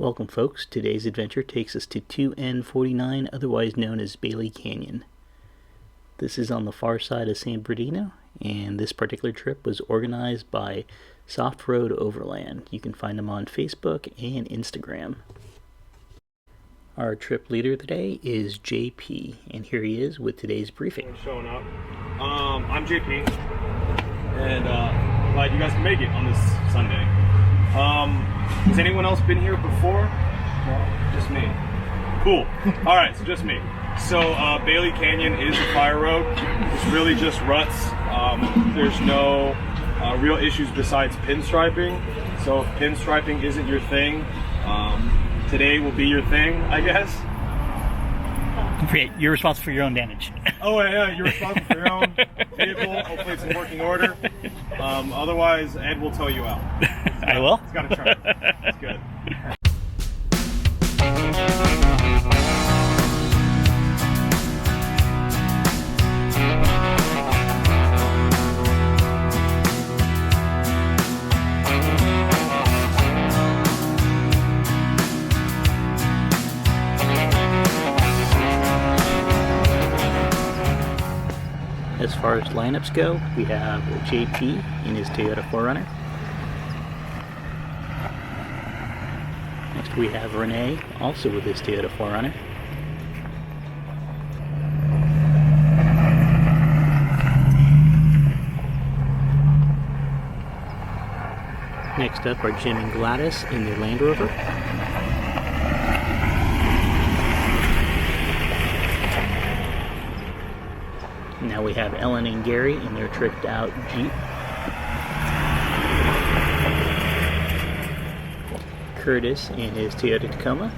Welcome folks, today's adventure takes us to 2N49, otherwise known as Bailey Canyon. This is on the far side of San Bernardino, and this particular trip was organized by Softroad Overland. You can find them on Facebook and Instagram. Our trip leader today is JP, and here he is with today's briefing. Showing up. I'm JP, and glad you guys can make it on this Sunday. Has anyone else been here before? No, just me. Cool. All right, so just me. So Bailey Canyon is a fire road. It's really just ruts. There's no real issues besides pinstriping. So if pinstriping isn't your thing, today will be your thing, I guess. You're responsible for your own damage. Oh yeah, you're responsible for your own vehicle. Hopefully it's in working order. Otherwise, Ed will tow you out. I will? It's got a truck. It's good. As far as lineups go, we have JP in his Toyota 4Runner. Next we have Renee, also with his Toyota 4Runner. Next up are Jim and Gladys in their Land Rover. Now we have Ellen and Gary in their tricked out Jeep. Curtis in his Toyota Tacoma.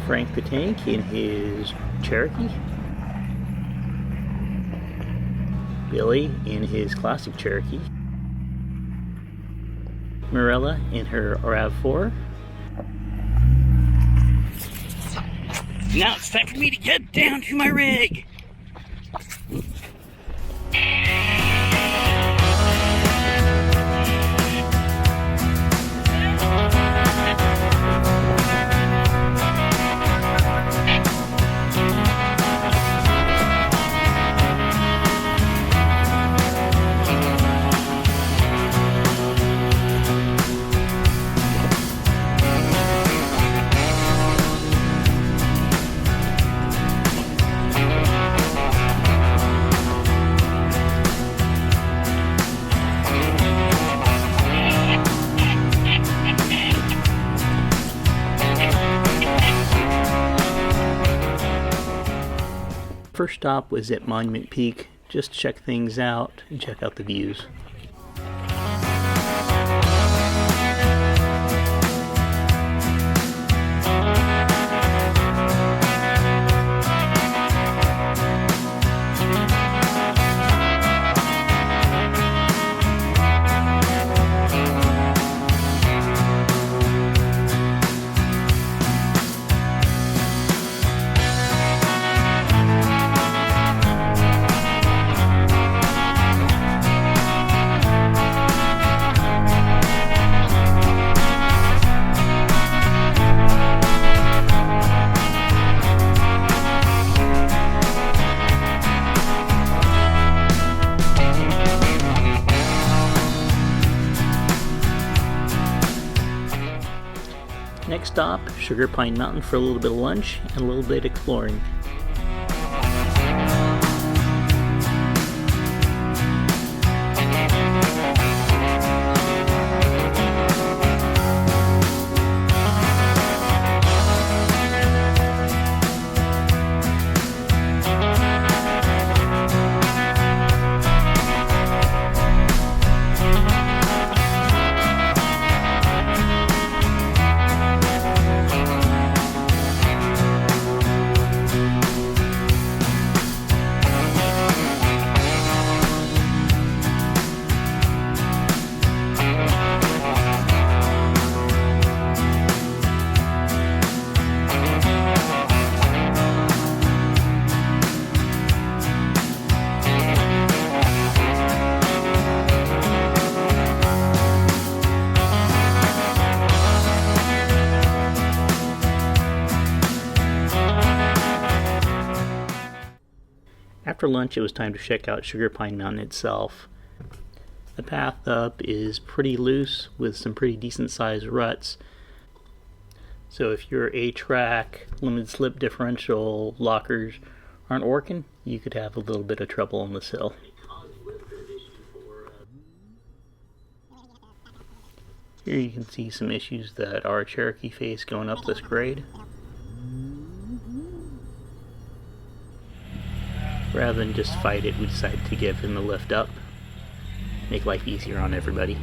Frank the Tank in his Cherokee. Billy in his classic Cherokee. Mirella in her RAV4. Now it's time for me to get down to my rig! First stop was at Monument Peak, just to check things out and check out the views. Next stop, Sugar Pine Mountain for a little bit of lunch and a little bit of exploring. After lunch, it was time to check out Sugar Pine Mountain itself. The path up is pretty loose with some pretty decent sized ruts. So if your A-track, limited slip differential lockers aren't working, you could have a little bit of trouble on this hill. Here you can see some issues that our Cherokee faced going up this grade. Rather than just fight it, we decided to give him a lift up. Make life easier on everybody.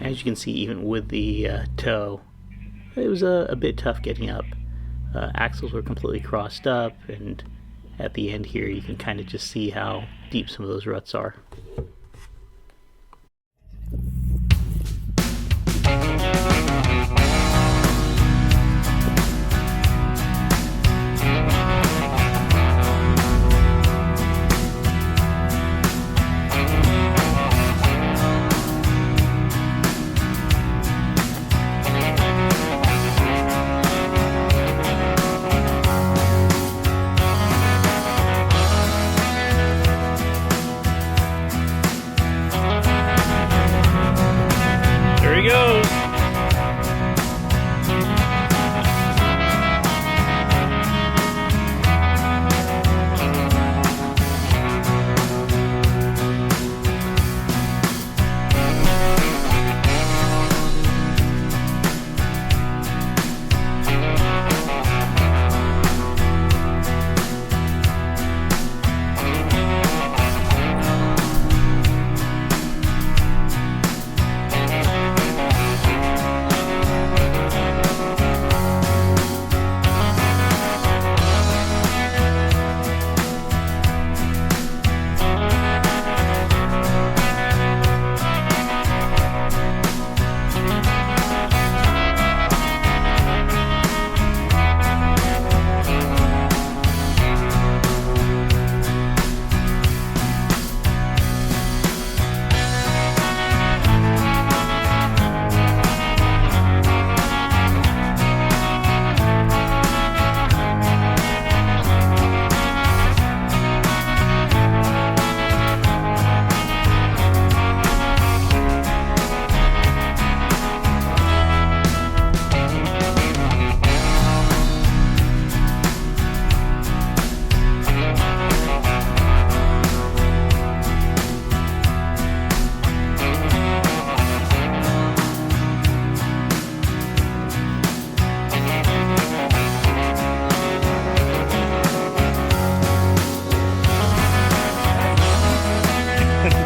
As you can see, even with the tow, it was a bit tough getting up. Axles were completely crossed up, and at the end here you can kind of just see how deep some of those ruts are. There he goes.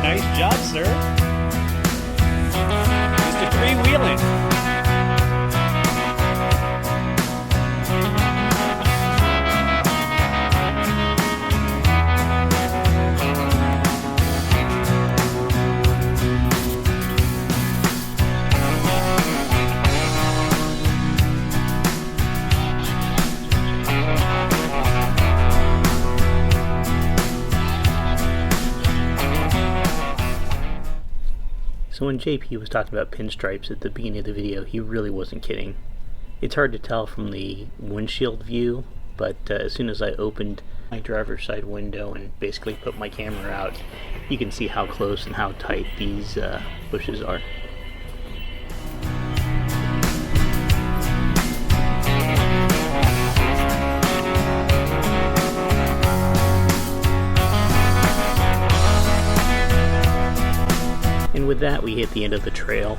Nice job, sir. Mr. Three-wheeling. So when JP was talking about pinstripes at the beginning of the video, he really wasn't kidding. It's hard to tell from the windshield view, but as soon as I opened my driver's side window and basically put my camera out, you can see how close and how tight these bushes are. And with that, we hit the end of the trail.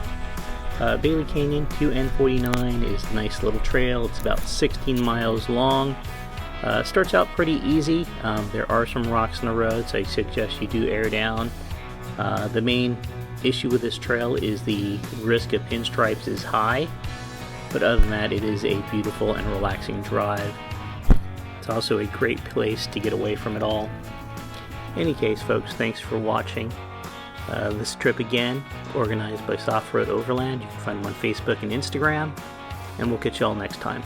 Bailey Canyon 2N49 is a nice little trail. It's about 16 miles long. Starts out pretty easy. There are some rocks in the road, so I suggest you do air down. The main issue with this trail is the risk of pinstripes is high, but other than that, it is a beautiful and relaxing drive. It's also a great place to get away from it all. In any case, folks, thanks for watching. This trip again, organized by Softroad Overland. You can find them on Facebook and Instagram, and we'll catch you all next time.